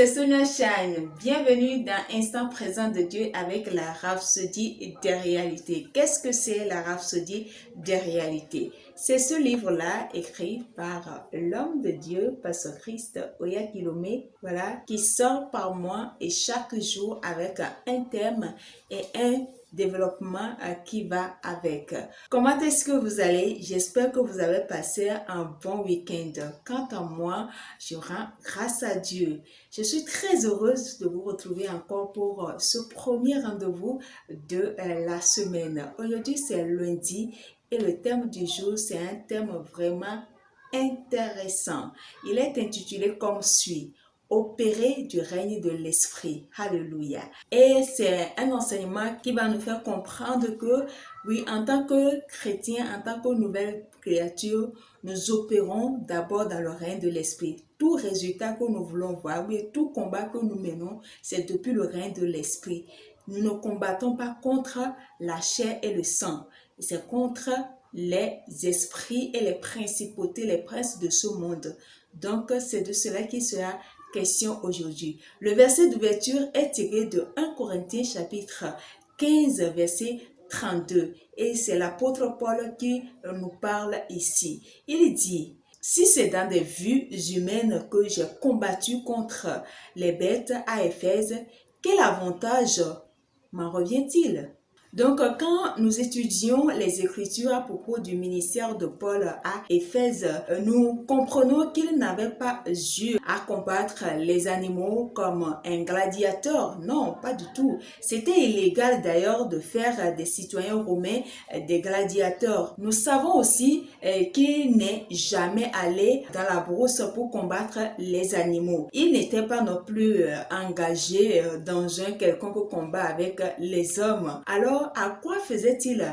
c'est Sonia Shine. Bienvenue dans Instant présent de Dieu avec la Rhapsodie des réalités. Qu'est-ce que c'est la Rhapsodie des réalités? C'est ce livre-là écrit par l'homme de Dieu, Pasteur Christ Oyakilome, voilà, qui sort par mois et chaque jour avec un thème et un développement qui va avec. Comment est-ce que vous allez? J'espère que vous avez passé un bon week-end. Quant à moi, je rends grâce à Dieu. Je suis très heureuse de vous retrouver encore pour ce premier rendez-vous de la semaine. Aujourd'hui, c'est lundi et le thème du jour, c'est un thème vraiment intéressant. Il est intitulé comme suit. Opérer du règne de l'esprit. Alléluia. Et c'est un enseignement qui va nous faire comprendre que, oui, en tant que chrétien, en tant que nouvelle créature, nous opérons d'abord dans le règne de l'esprit. Tout résultat que nous voulons voir, oui, tout combat que nous menons, c'est depuis le règne de l'esprit. Nous ne combattons pas contre la chair et le sang, c'est contre les esprits et les principautés, les princes de ce monde. Donc, c'est de cela qui sera question aujourd'hui. Le verset d'ouverture est tiré de 1 Corinthiens chapitre 15, verset 32. Et c'est l'apôtre Paul qui nous parle ici. Il dit, « Si c'est dans des vues humaines que j'ai combattu contre les bêtes à Éphèse, quel avantage m'en revient-il ?» Donc, quand nous étudions les Écritures à propos du ministère de Paul à Éphèse, nous comprenons qu'il n'avait pas eu à combattre les animaux comme un gladiateur. Non, pas du tout. C'était illégal d'ailleurs de faire des citoyens romains des gladiateurs. Nous savons aussi qu'il n'est jamais allé dans la brousse pour combattre les animaux. Il n'était pas non plus engagé dans un quelconque combat avec les hommes. Alors, à quoi faisait-il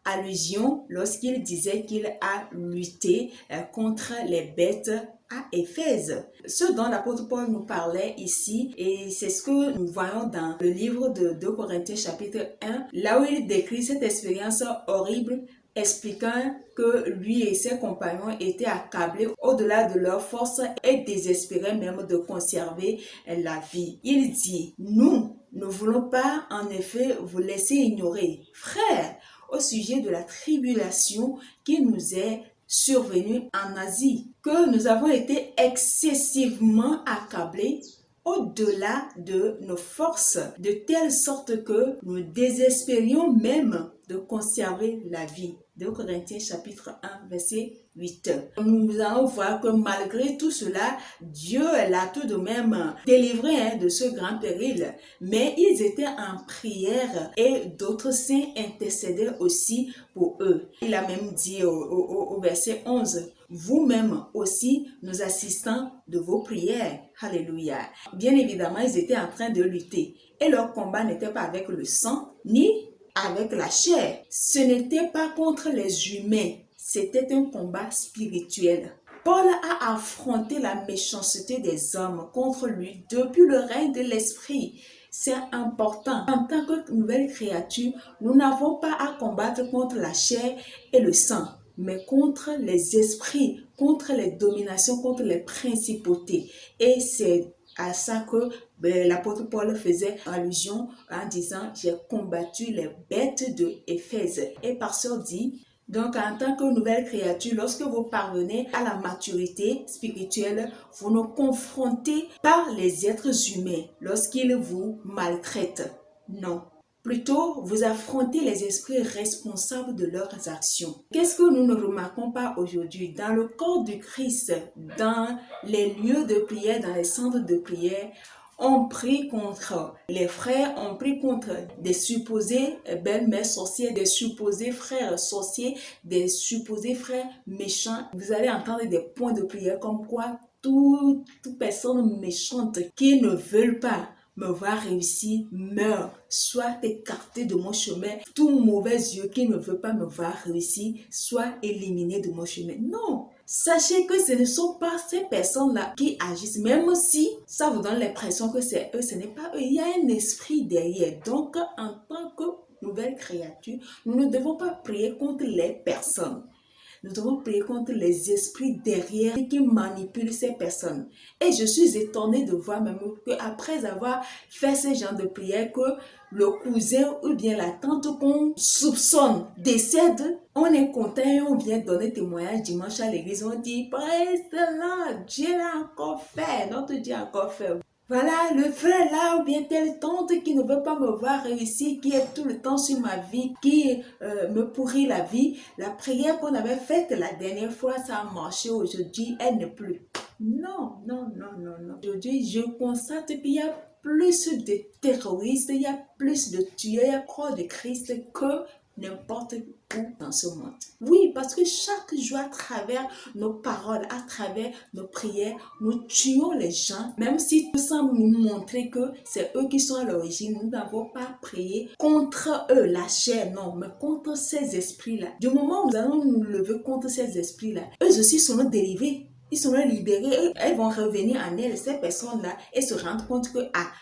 allusion lorsqu'il disait qu'il a lutté contre les bêtes à Éphèse? Ce dont l'apôtre Paul nous parlait ici, et c'est ce que nous voyons dans le livre de 2 Corinthiens chapitre 1, là où il décrit cette expérience horrible, expliquant que lui et ses compagnons étaient accablés au-delà de leur force et désespéraient même de conserver la vie. Il dit, nous ne voulons pas en effet vous laisser ignorer, frères, au sujet de la tribulation qui nous est survenue en Asie, que nous avons été excessivement accablés au-delà de nos forces, de telle sorte que nous désespérions même de conserver la vie. 2 Corinthiens chapitre 1, verset 8. Nous allons voir que malgré tout cela, Dieu l'a tout de même délivré de ce grand péril. Mais ils étaient en prière et d'autres saints intercédaient aussi pour eux. Il a même dit au verset 11, « Vous-même aussi, nous assistons de vos prières. » Alléluia. Bien évidemment, ils étaient en train de lutter. Et leur combat n'était pas avec le sang, ni avec la chair. Ce n'était pas contre les humains, c'était un combat spirituel. Paul a affronté la méchanceté des hommes contre lui depuis le règne de l'esprit. C'est important. En tant que nouvelle créature, nous n'avons pas à combattre contre la chair et le sang, mais contre les esprits, contre les dominations, contre les principautés. Et c'est à ça que l'apôtre Paul faisait allusion en disant « J'ai combattu les bêtes de Éphèse ». Et Pasteur dit, donc en tant que nouvelle créature, lorsque vous parvenez à la maturité spirituelle, vous ne confrontez pas les êtres humains lorsqu'ils vous maltraitent. Non. Plutôt, vous affrontez les esprits responsables de leurs actions. Qu'est-ce que nous ne remarquons pas aujourd'hui? Dans le corps du Christ, dans les lieux de prière, dans les centres de prière, on prie contre les frères, on prie contre des supposés belles-mères sorcières, des supposés frères sorciers, des supposés frères méchants. Vous allez entendre des points de prière comme quoi toute personne méchante qui ne veut pas me voir réussir, meurt, soit écarté de mon chemin. Tout mauvais yeux qui ne veut pas me voir réussir, soit éliminé de mon chemin. Non! Sachez que ce ne sont pas ces personnes-là qui agissent, même si ça vous donne l'impression que c'est eux, ce n'est pas eux. Il y a un esprit derrière. Donc, en tant que nouvelle créature, nous ne devons pas prier contre les personnes. Nous devons prier contre les esprits derrière qui manipulent ces personnes. Et je suis étonnée de voir même qu'après avoir fait ce genre de prière, que le cousin ou bien la tante qu'on soupçonne décède, on est content et on vient donner témoignage dimanche à l'église. On dit, praise the Lord, Dieu l'a encore fait, notre Dieu a encore fait. Voilà, le frère là, ou bien telle tante qui ne veut pas me voir réussir, qui est tout le temps sur ma vie, qui me pourrit la vie. La prière qu'on avait faite la dernière fois, ça a marché. Aujourd'hui, elle n'est plus. Non, non, non, non, non. Aujourd'hui, je constate qu'il y a plus de terroristes, il y a plus de tueurs à croix de Christ que n'importe où dans ce monde. Oui, parce que chaque jour, à travers nos paroles, à travers nos prières, nous tuons les gens, même si tout semble nous montrer que c'est eux qui sont à l'origine. Nous n'avons pas prié contre eux, la chair, non, mais contre ces esprits-là. Du moment où nous allons nous lever contre ces esprits-là, eux aussi seront délivrés. Ils seront libérés, elles vont revenir en elles, ces personnes-là, et se rendre compte que,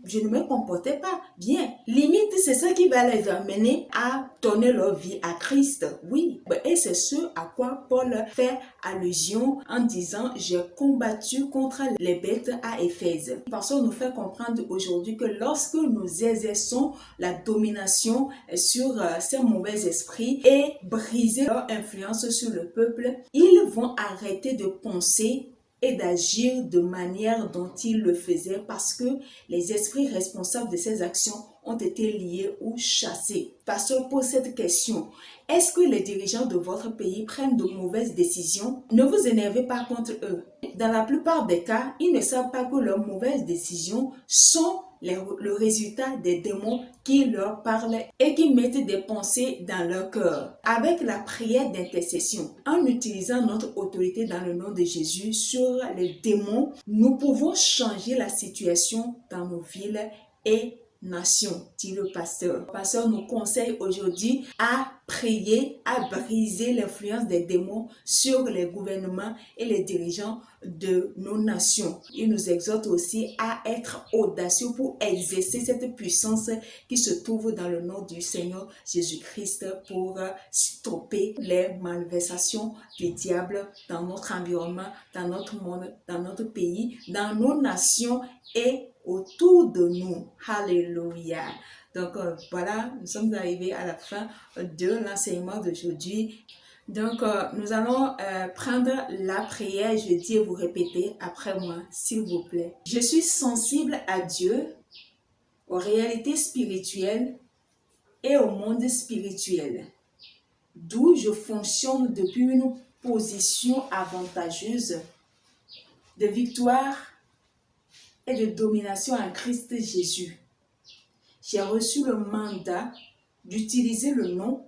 je ne me comportais pas bien. Limite, c'est ça qui va les amener à donner leur vie à Christ. Oui, et c'est ce à quoi Paul fait allusion en disant, j'ai combattu contre les bêtes à Éphèse. Parce qu'on nous fait comprendre aujourd'hui que lorsque nous exerçons la domination sur ces mauvais esprits et briser leur influence sur le peuple, ils vont arrêter de penser et d'agir de manière dont il le faisait parce que les esprits responsables de ces actions ont été liés ou chassés. Pasteur pose cette question. Est-ce que les dirigeants de votre pays prennent de mauvaises décisions? Ne vous énervez pas contre eux. Dans la plupart des cas, ils ne savent pas que leurs mauvaises décisions sont le résultat des démons qui leur parlent et qui mettent des pensées dans leur cœur. Avec la prière d'intercession, en utilisant notre autorité dans le nom de Jésus sur les démons, nous pouvons changer la situation dans nos villes et nations, dit le pasteur. Le pasteur nous conseille aujourd'hui à prier, à briser l'influence des démons sur les gouvernements et les dirigeants de nos nations. Il nous exhorte aussi à être audacieux pour exercer cette puissance qui se trouve dans le nom du Seigneur Jésus-Christ pour stopper les malversations du diable dans notre environnement, dans notre monde, dans notre pays, dans nos nations et autour de nous. Alléluia. Donc voilà, nous sommes arrivés à la fin de l'enseignement d'aujourd'hui. Donc nous allons prendre la prière. Je dis et vous répétez après moi, s'il vous plaît. Je suis sensible à Dieu, aux réalités spirituelles et au monde spirituel, d'où je fonctionne depuis une position avantageuse de victoire et de domination en Christ Jésus. J'ai reçu le mandat d'utiliser le nom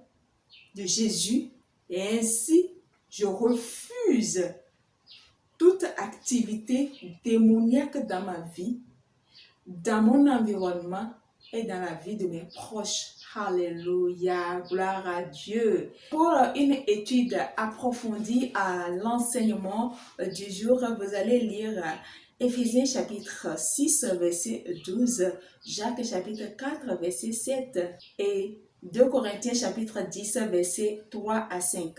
de Jésus et ainsi je refuse toute activité démoniaque dans ma vie, dans mon environnement et dans la vie de mes proches. Alléluia, gloire à Dieu. Pour une étude approfondie à l'enseignement du jour, vous allez lire Éphésiens chapitre 6, verset 12, Jacques chapitre 4, verset 7 et 2 Corinthiens chapitre 10, verset 3 à 5.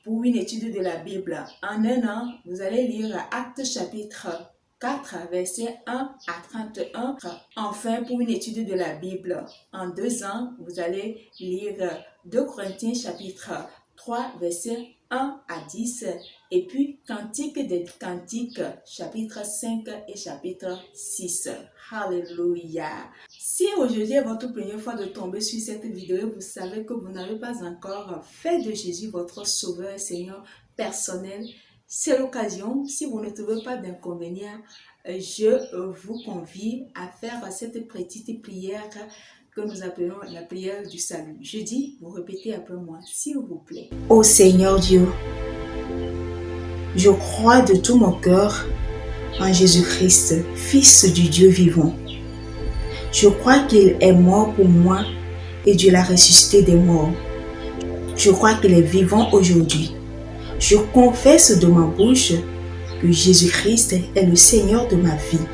Pour une étude de la Bible, en un an, vous allez lire Actes chapitre 4, verset 1 à 31. Enfin, pour une étude de la Bible, en 2 ans, vous allez lire 2 Corinthiens chapitre 3, verset 1 à 10, et puis Cantique des Cantiques, chapitre 5 et chapitre 6. Alléluia. Si aujourd'hui est votre première fois de tomber sur cette vidéo, vous savez que vous n'avez pas encore fait de Jésus votre sauveur et Seigneur personnel, c'est l'occasion. Si vous ne trouvez pas d'inconvénient, je vous convie à faire cette petite prière que nous appelons la prière du salut. Je dis, vous répétez après moi, s'il vous plaît. Ô Seigneur Dieu, je crois de tout mon cœur en Jésus-Christ, Fils du Dieu vivant. Je crois qu'il est mort pour moi et Dieu l'a ressuscité des morts. Je crois qu'il est vivant aujourd'hui. Je confesse de ma bouche que Jésus-Christ est le Seigneur de ma vie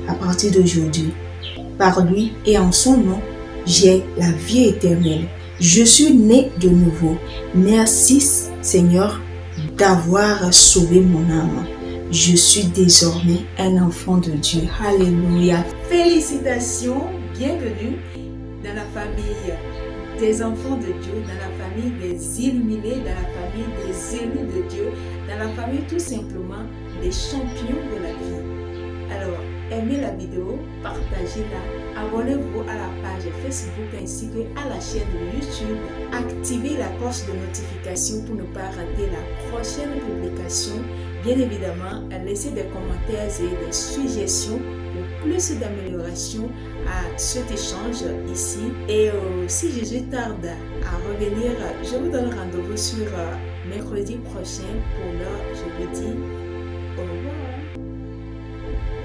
à partir d'aujourd'hui. Par lui et en son nom, j'ai la vie éternelle. Je suis né de nouveau. Merci Seigneur d'avoir sauvé mon âme. Je suis désormais un enfant de Dieu. Alléluia. Félicitations, bienvenue dans la famille des enfants de Dieu, dans la famille des illuminés, dans la famille des élus de Dieu, dans la famille tout simplement des champions de la vie. Alors, aimez la vidéo, partagez-la, abonnez-vous à la page Facebook ainsi qu'à la chaîne YouTube. Activez la cloche de notification pour ne pas rater la prochaine publication. Bien évidemment, laissez des commentaires et des suggestions pour plus d'amélioration à cet échange ici. Et si Jésus tarde à revenir, je vous donne rendez-vous sur mercredi prochain. Pour l'heure, je vous dis au revoir.